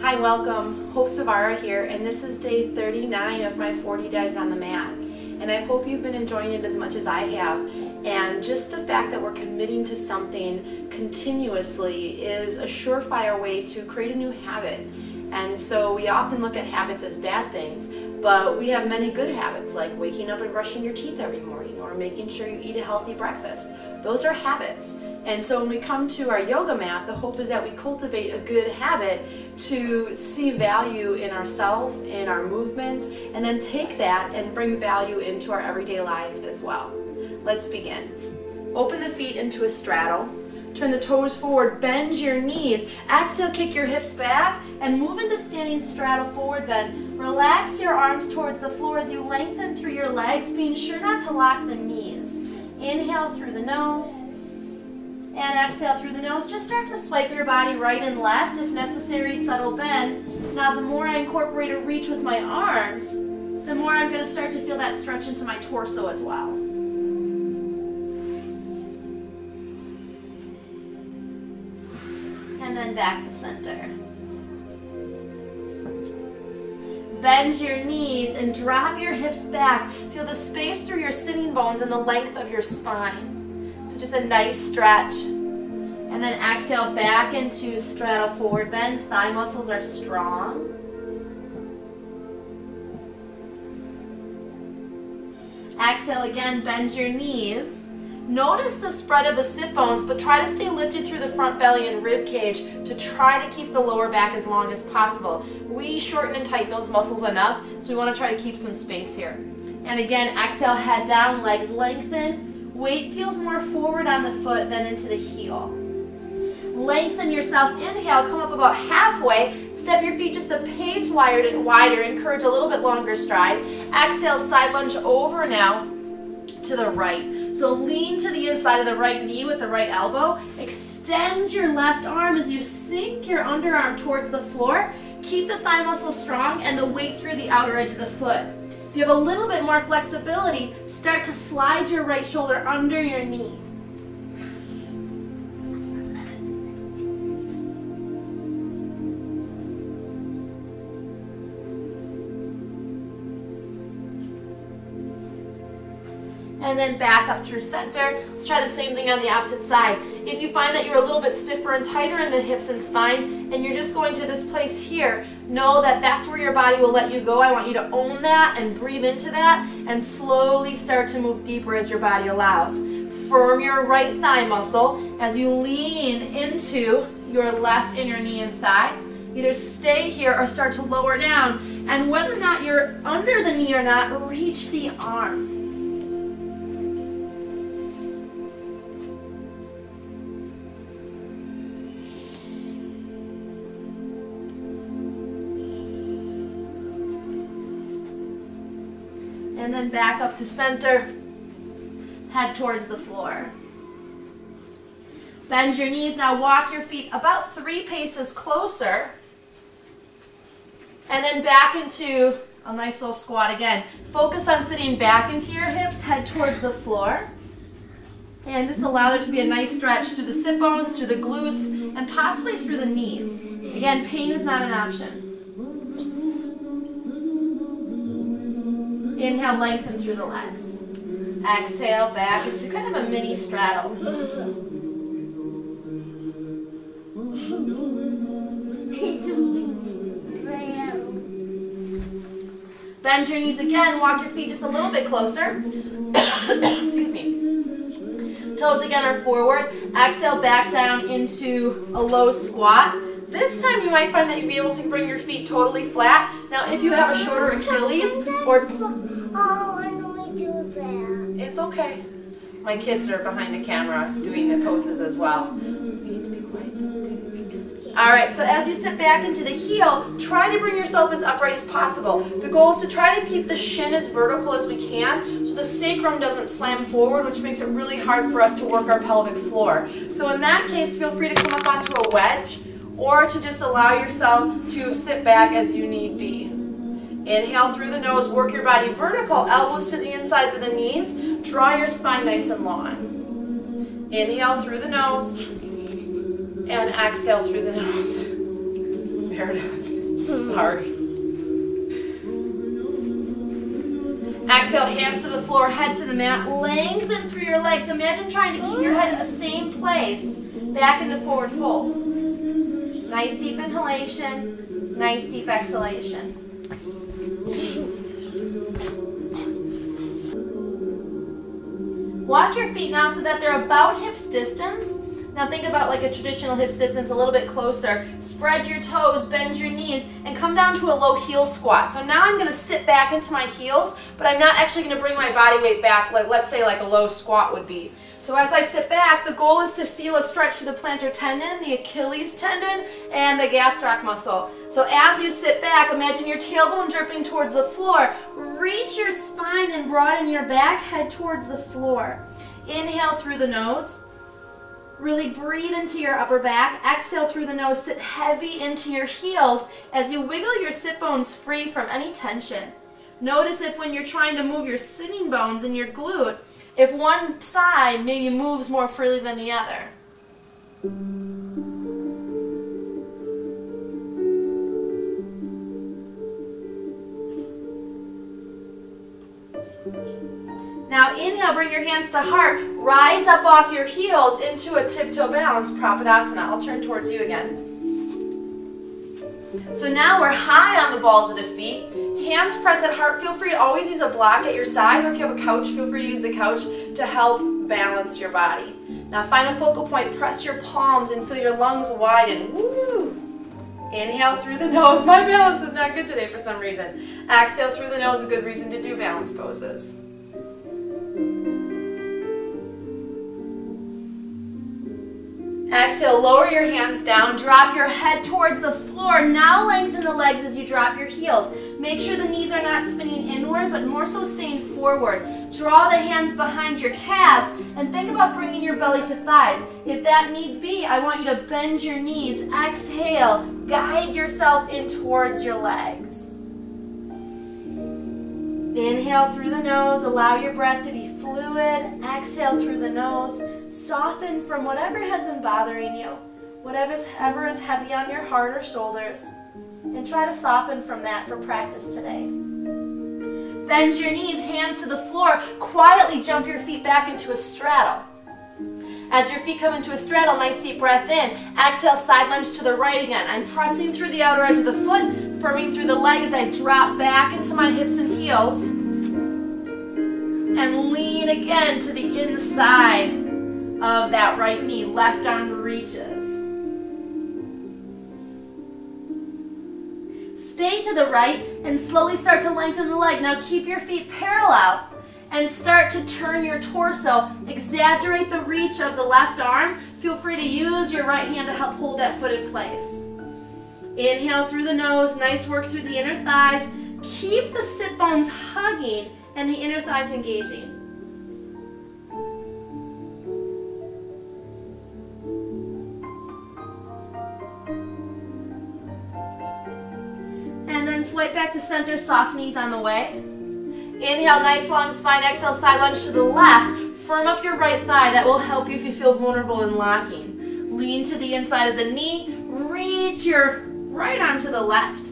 Hi, welcome. Hope Zvara here, and this is day 39 of my 40 days on the mat. And I hope you've been enjoying it as much as I have. And just the fact that we're committing to something continuously is a surefire way to create a new habit. And so we often look at habits as bad things, but we have many good habits like waking up and brushing your teeth every morning or making sure you eat a healthy breakfast. Those are habits. And so when we come to our yoga mat, the hope is that we cultivate a good habit to see value in ourselves, in our movements, and then take that and bring value into our everyday life as well. Let's begin. Open the feet into a straddle. Turn the toes forward, bend your knees. Exhale, kick your hips back, and move into standing straddle forward bend. Relax your arms towards the floor as you lengthen through your legs, being sure not to lock the knees. Inhale through the nose, and exhale through the nose. Just start to swipe your body right and left. If necessary, subtle bend. Now the more I incorporate a reach with my arms, the more I'm going to start to feel that stretch into my torso as well. And then back to center. Bend your knees and drop your hips back. Feel the space through your sitting bones and the length of your spine. So just a nice stretch. And then exhale back into straddle forward bend. Thigh muscles are strong. Exhale again, bend your knees. Notice the spread of the sit bones, but try to stay lifted through the front belly and rib cage to try to keep the lower back as long as possible. We shorten and tighten those muscles enough, so we want to try to keep some space here. And again, exhale, head down, legs lengthen. Weight feels more forward on the foot than into the heel. Lengthen yourself, inhale, come up about halfway. Step your feet just a pace wider, encourage a little bit longer stride. Exhale, side lunge over now to the right. So lean to the inside of the right knee with the right elbow. Extend your left arm as you sink your underarm towards the floor. Keep the thigh muscle strong and the weight through the outer edge of the foot. If you have a little bit more flexibility, start to slide your right shoulder under your knee. And then back up through center. Let's try the same thing on the opposite side. If you find that you're a little bit stiffer and tighter in the hips and spine, and you're just going to this place here, know that that's where your body will let you go. I want you to own that and breathe into that, and slowly start to move deeper as your body allows. Firm your right thigh muscle as you lean into your left inner knee and thigh. Either stay here or start to lower down, and whether or not you're under the knee or not, reach the arm. And then back up to center, head towards the floor. Bend your knees, now walk your feet about 3 paces closer. And then back into a nice little squat again. Focus on sitting back into your hips, head towards the floor. And just allow there to be a nice stretch through the sit bones, through the glutes, and possibly through the knees. Again, pain is not an option. Inhale, lengthen through the legs. Exhale, back into kind of a mini straddle. Bend your knees again, walk your feet just a little bit closer. Excuse me. Toes again are forward. Exhale, back down into a low squat. This time you might find that you'll be able to bring your feet totally flat. Now if you have a shorter Achilles or... Oh, when we do that? It's okay. My kids are behind the camera doing the poses as well. Alright, so as you sit back into the heel, try to bring yourself as upright as possible. The goal is to try to keep the shin as vertical as we can so the sacrum doesn't slam forward, which makes it really hard for us to work our pelvic floor. So in that case, feel free to come up onto a wedge or to just allow yourself to sit back as you need be. Inhale through the nose, work your body vertical, elbows to the insides of the knees, draw your spine nice and long. Inhale through the nose, and exhale through the nose. Meredith. Sorry. Exhale, hands to the floor, head to the mat. Lengthen through your legs. Imagine trying to keep your head in the same place. Back into forward fold. Nice deep inhalation. Nice deep exhalation. Walk your feet now so that they're about hips distance. Now think about like a traditional hips distance, a little bit closer. Spread your toes, bend your knees, and come down to a low heel squat. So now I'm going to sit back into my heels, but I'm not actually going to bring my body weight back, like let's say like a low squat would be. So as I sit back, the goal is to feel a stretch through the plantar tendon, the Achilles tendon, and the gastroc muscle. So as you sit back, imagine your tailbone dripping towards the floor. Reach your spine and broaden your back, head towards the floor. Inhale through the nose. Really breathe into your upper back. Exhale through the nose. Sit heavy into your heels as you wiggle your sit bones free from any tension. Notice if when you're trying to move your sitting bones in your glute, if one side maybe moves more freely than the other. Now inhale, bring your hands to heart. Rise up off your heels into a tiptoe balance, Prapadasana. I'll turn towards you again. So now we're high on the balls of the feet. Hands press at heart. Feel free to always use a block at your side, or if you have a couch, feel free to use the couch to help balance your body. Now find a focal point. Press your palms and feel your lungs widen. Woo! Inhale through the nose. My balance is not good today for some reason. Exhale through the nose, a good reason to do balance poses. Exhale, lower your hands down, drop your head towards the floor. Now lengthen the legs as you drop your heels. Make sure the knees are not spinning inward, but more so staying forward. Draw the hands behind your calves and think about bringing your belly to thighs. If that need be, I want you to bend your knees. Exhale, guide yourself in towards your legs. Inhale through the nose, allow your breath to be fluid. Exhale through the nose. Soften from whatever has been bothering you, whatever is heavy on your heart or shoulders, and try to soften from that for practice today. Bend your knees, hands to the floor. Quietly jump your feet back into a straddle. As your feet come into a straddle, nice deep breath in. Exhale, side lunge to the right again. I'm pressing through the outer edge of the foot, firming through the leg as I drop back into my hips and heels. And lean again to the inside of that right knee. Left arm reaches. Stay to the right and slowly start to lengthen the leg. Now keep your feet parallel and start to turn your torso. Exaggerate the reach of the left arm. Feel free to use your right hand to help hold that foot in place. Inhale through the nose. Nice work through the inner thighs. Keep the sit bones hugging and the inner thighs engaging. And then swipe back to center, soft knees on the way. Inhale, nice long spine. Exhale, side lunge to the left. Firm up your right thigh. That will help you if you feel vulnerable in locking. Lean to the inside of the knee. Reach your right arm to the left.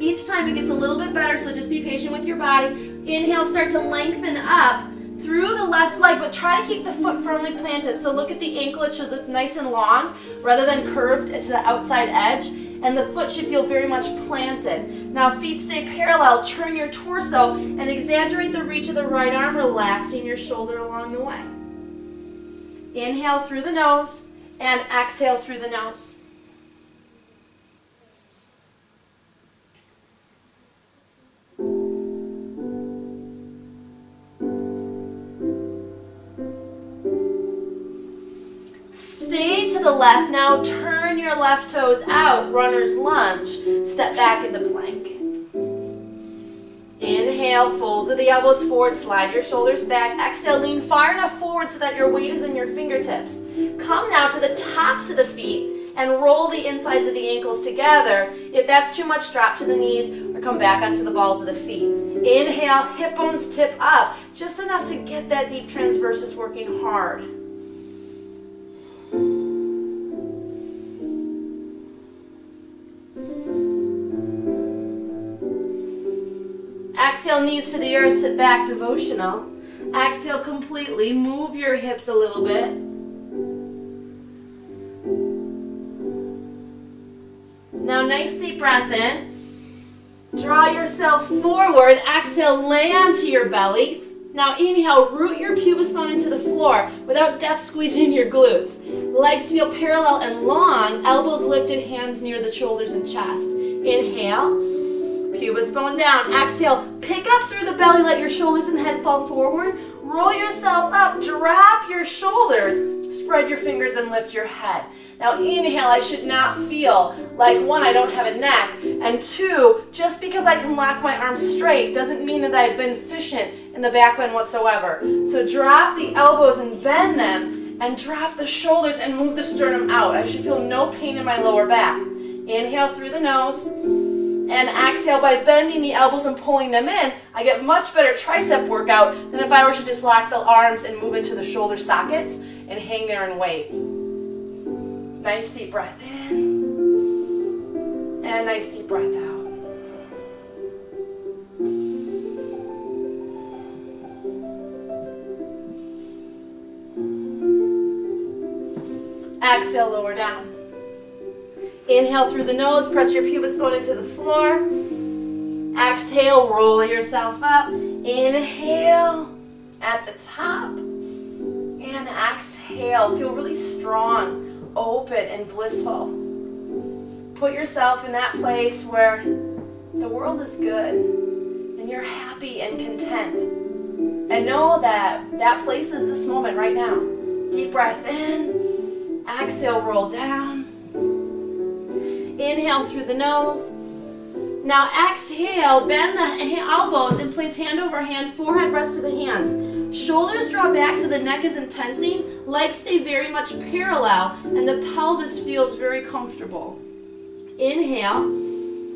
Each time it gets a little bit better, so just be patient with your body. Inhale, start to lengthen up through the left leg, but try to keep the foot firmly planted. So look at the ankle, it should look nice and long rather than curved to the outside edge. And the foot should feel very much planted. Now feet stay parallel, turn your torso, and exaggerate the reach of the right arm, relaxing your shoulder along the way. Inhale through the nose, and exhale through the nose. Stay to the left. Now turn your left toes out, runner's lunge. Step back into plank. Inhale, fold to the elbows forward, slide your shoulders back. Exhale, lean far enough forward so that your weight is in your fingertips. Come now to the tops of the feet and roll the insides of the ankles together. If that's too much, drop to the knees or come back onto the balls of the feet. Inhale, hip bones tip up, just enough to get that deep transversus working hard. Exhale, knees to the earth, sit back, devotional. Exhale completely, move your hips a little bit. Now nice deep breath in. Draw yourself forward. Exhale, lay onto your belly. Now inhale, root your pubic bone into the floor without death squeezing your glutes. Legs feel parallel and long, elbows lifted, hands near the shoulders and chest. Inhale, pubic bone down. Exhale, pick up through the belly, let your shoulders and head fall forward. Roll yourself up, drop your shoulders, spread your fingers and lift your head. Now inhale, I should not feel like, one, I don't have a neck, and two, just because I can lock my arms straight doesn't mean that I've been efficient in the back bend whatsoever. So drop the elbows and bend them, and drop the shoulders and move the sternum out. I should feel no pain in my lower back. Inhale through the nose, and exhale by bending the elbows and pulling them in. I get much better tricep workout than if I were to just lock the arms and move into the shoulder sockets and hang there and wait. Nice deep breath in, and nice deep breath out. Exhale, lower down. Inhale through the nose, press your pubic bone into the floor. Exhale, roll yourself up. Inhale at the top, and exhale. Feel really strong, open and blissful. Put yourself in that place where the world is good and you're happy and content. And know that that place is this moment right now. Deep breath in, exhale, roll down. Inhale through the nose. Now exhale, bend the elbows and place hand over hand, forehead rest to the hands. Shoulders draw back so the neck isn't tensing, legs stay very much parallel, and the pelvis feels very comfortable. Inhale,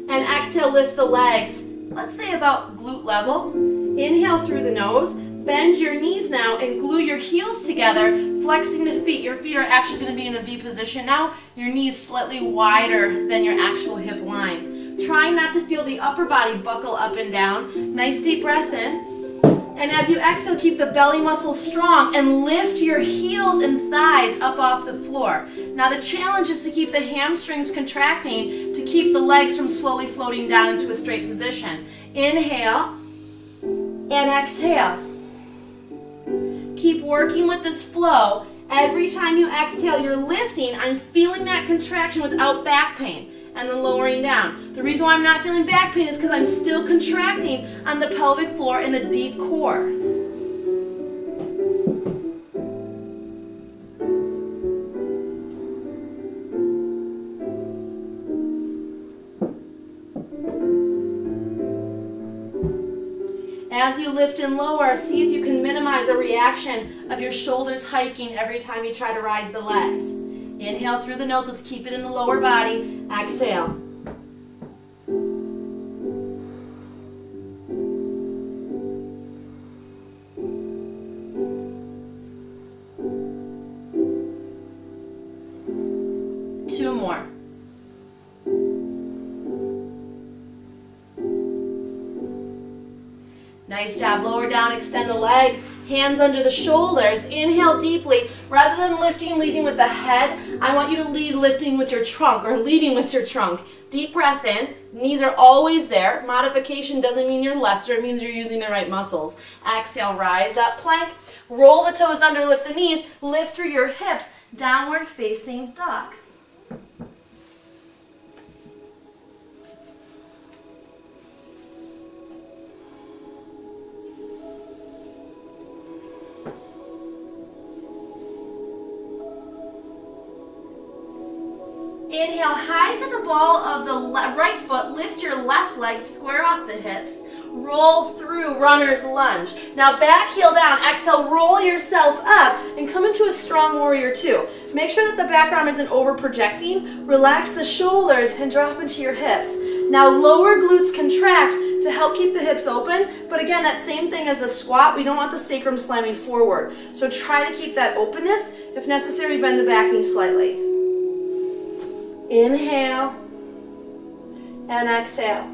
and exhale, lift the legs, let's say about glute level. Inhale through the nose, bend your knees now and glue your heels together, flexing the feet. Your feet are actually going to be in a V position now, your knees slightly wider than your actual hip line. Try not to feel the upper body buckle up and down. Nice deep breath in. And as you exhale, keep the belly muscles strong and lift your heels and thighs up off the floor. Now the challenge is to keep the hamstrings contracting to keep the legs from slowly floating down into a straight position. Inhale and exhale. Keep working with this flow. Every time you exhale, you're lifting. I'm feeling that contraction without back pain. And then lowering down. The reason why I'm not feeling back pain is because I'm still contracting on the pelvic floor in the deep core. As you lift and lower, see if you can minimize a reaction of your shoulders hiking every time you try to rise the legs. Inhale through the nose, let's keep it in the lower body. Exhale. Two more. Nice job. Lower down, extend the legs, hands under the shoulders. Inhale deeply. Rather than lifting, leading with the head, I want you to lead lifting with your trunk or leading with your trunk. Deep breath in. Knees are always there. Modification doesn't mean you're lesser. It means you're using the right muscles. Exhale, rise up, plank. Roll the toes under, lift the knees. Lift through your hips. Downward facing dog. Inhale high to the ball of the right foot. Lift your left leg, square off the hips. Roll through runner's lunge. Now back heel down. Exhale, roll yourself up and come into a strong warrior two. Make sure that the back arm isn't over projecting. Relax the shoulders and drop into your hips. Now lower glutes contract to help keep the hips open. But again, that same thing as a squat. We don't want the sacrum slamming forward. So try to keep that openness. If necessary, bend the back knee slightly. Inhale and exhale.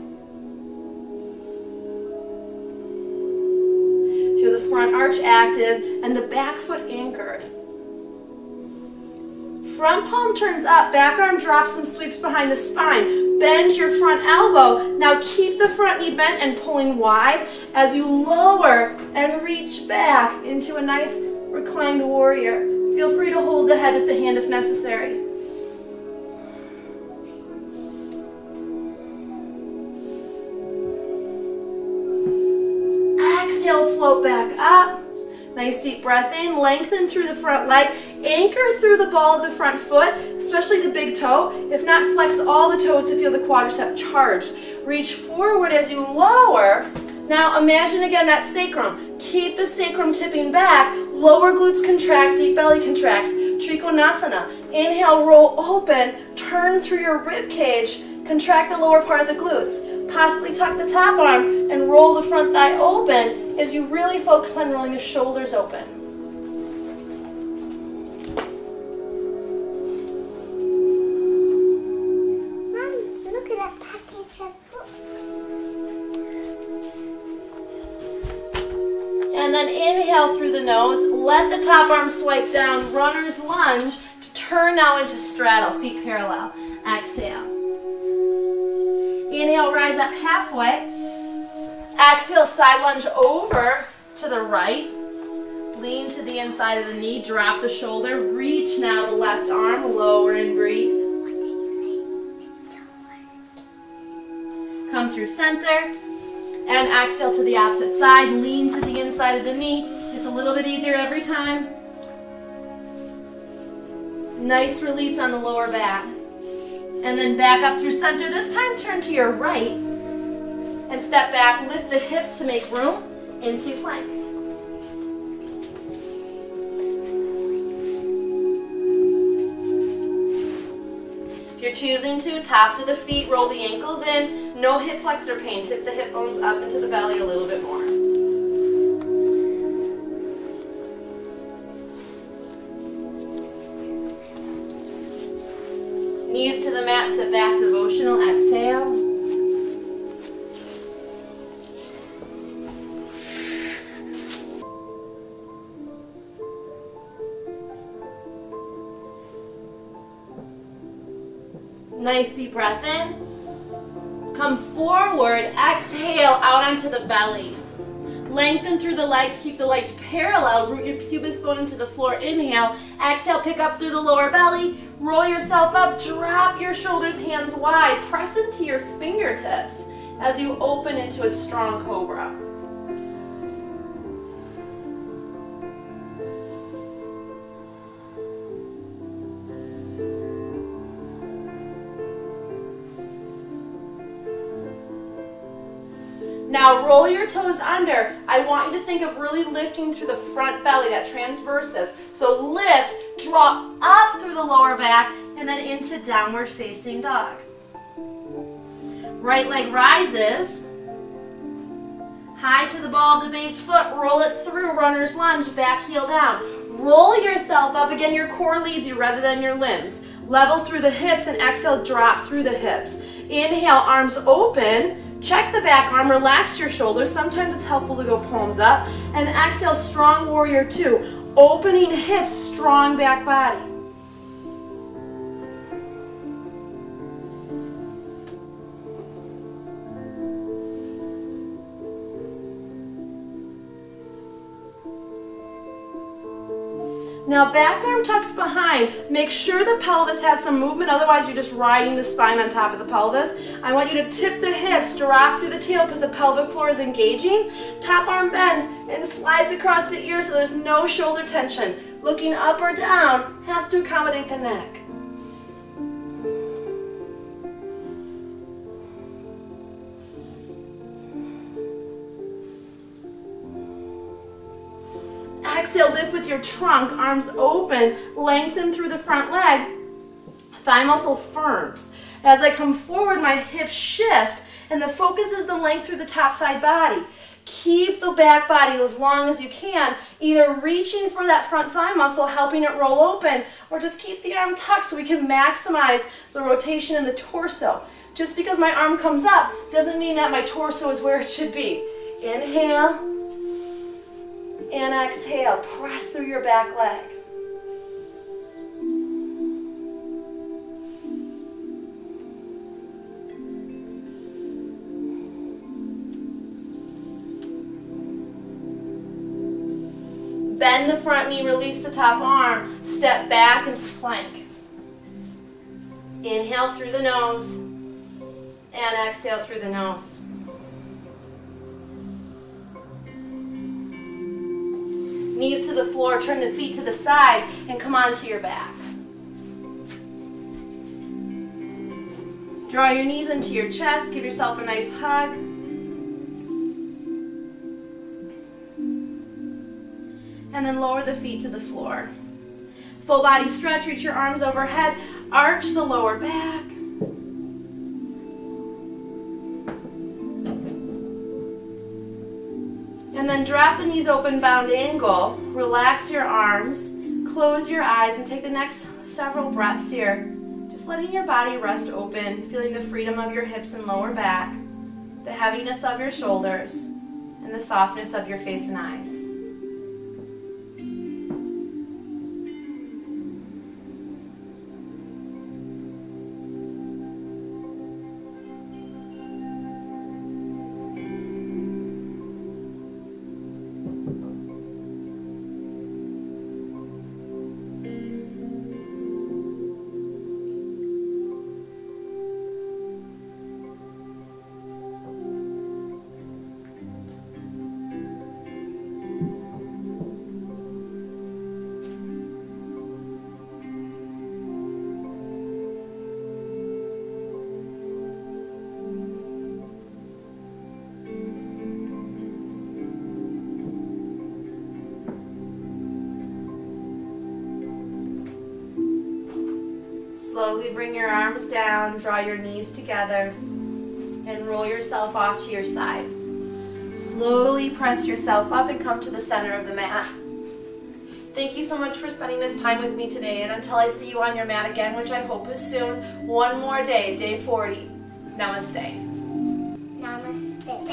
front arch active, and the back foot anchored. Front palm turns up, back arm drops and sweeps behind the spine. Bend your front elbow. Now keep the front knee bent and pulling wide as you lower and reach back into a nice reclined warrior. Feel free to hold the head with the hand if necessary. Exhale, float back up. Nice deep breath in, lengthen through the front leg, anchor through the ball of the front foot, especially the big toe. If not, flex all the toes to feel the quadricep charged. Reach forward as you lower. Now imagine again that sacrum. Keep the sacrum tipping back, lower glutes contract, deep belly contracts. Trikonasana. Inhale, roll open, turn through your rib cage, contract the lower part of the glutes. Possibly tuck the top arm and roll the front thigh open as you really focus on rolling the shoulders open. Mom, look at that package of books. And then inhale through the nose, let the top arm swipe down, runner's lunge to turn now into straddle, feet parallel. Exhale. Inhale, rise up halfway. Exhale, side lunge over to the right. Lean to the inside of the knee, drop the shoulder. Reach now the left arm, lower and breathe. Come through center. And exhale to the opposite side. Lean to the inside of the knee. It's a little bit easier every time. Nice release on the lower back. And then back up through center. This time turn to your right and step back. Lift the hips to make room into plank. If you're choosing to, tops of the feet, roll the ankles in. No hip flexor pain. Tip the hip bones up into the belly a little bit more. Knees to the mat, sit back, devotional, exhale. Nice deep breath in. Come forward, exhale out onto the belly. Lengthen through the legs, keep the legs parallel, root your pubis bone into the floor, inhale. Exhale, pick up through the lower belly, roll yourself up, drop your shoulders, hands wide, press into your fingertips as you open into a strong cobra. Now roll your toes under. I want you to think of really lifting through the front belly, that transversus. So lift, draw up through the lower back, and then into downward facing dog. Right leg rises. High to the ball of the base foot, roll it through, runner's lunge, back heel down. Roll yourself up. Again, your core leads you rather than your limbs. Level through the hips and exhale, drop through the hips. Inhale, arms open. Check the back arm, relax your shoulders. Sometimes it's helpful to go palms up. And exhale, strong warrior two. Opening hips, strong back body. Now back arm tucks behind. Make sure the pelvis has some movement, otherwise you're just riding the spine on top of the pelvis. I want you to tip the hips, drop through the tail because the pelvic floor is engaging. Top arm bends and slides across the ear so there's no shoulder tension. Looking up or down has to accommodate the neck. Exhale, lift with your trunk, arms open, lengthen through the front leg, thigh muscle firms. As I come forward, my hips shift, and the focus is the length through the top side body. Keep the back body as long as you can, either reaching for that front thigh muscle, helping it roll open, or just keep the arm tucked so we can maximize the rotation in the torso. Just because my arm comes up doesn't mean that my torso is where it should be. Inhale. And exhale, press through your back leg. Bend the front knee, release the top arm. Step back into plank. Inhale through the nose and exhale through the nose. Knees to the floor, turn the feet to the side and come onto your back. Draw your knees into your chest, give yourself a nice hug. And then lower the feet to the floor. Full body stretch, reach your arms overhead, arch the lower back. And then drop the knees open, bound angle. Relax your arms, close your eyes, and take the next several breaths here. Just letting your body rest open, feeling the freedom of your hips and lower back, the heaviness of your shoulders, and the softness of your face and eyes. Slowly bring your arms down, draw your knees together, and roll yourself off to your side. Slowly press yourself up and come to the center of the mat. Thank you so much for spending this time with me today, and until I see you on your mat again, which I hope is soon, one more day, day 40. Namaste. Namaste.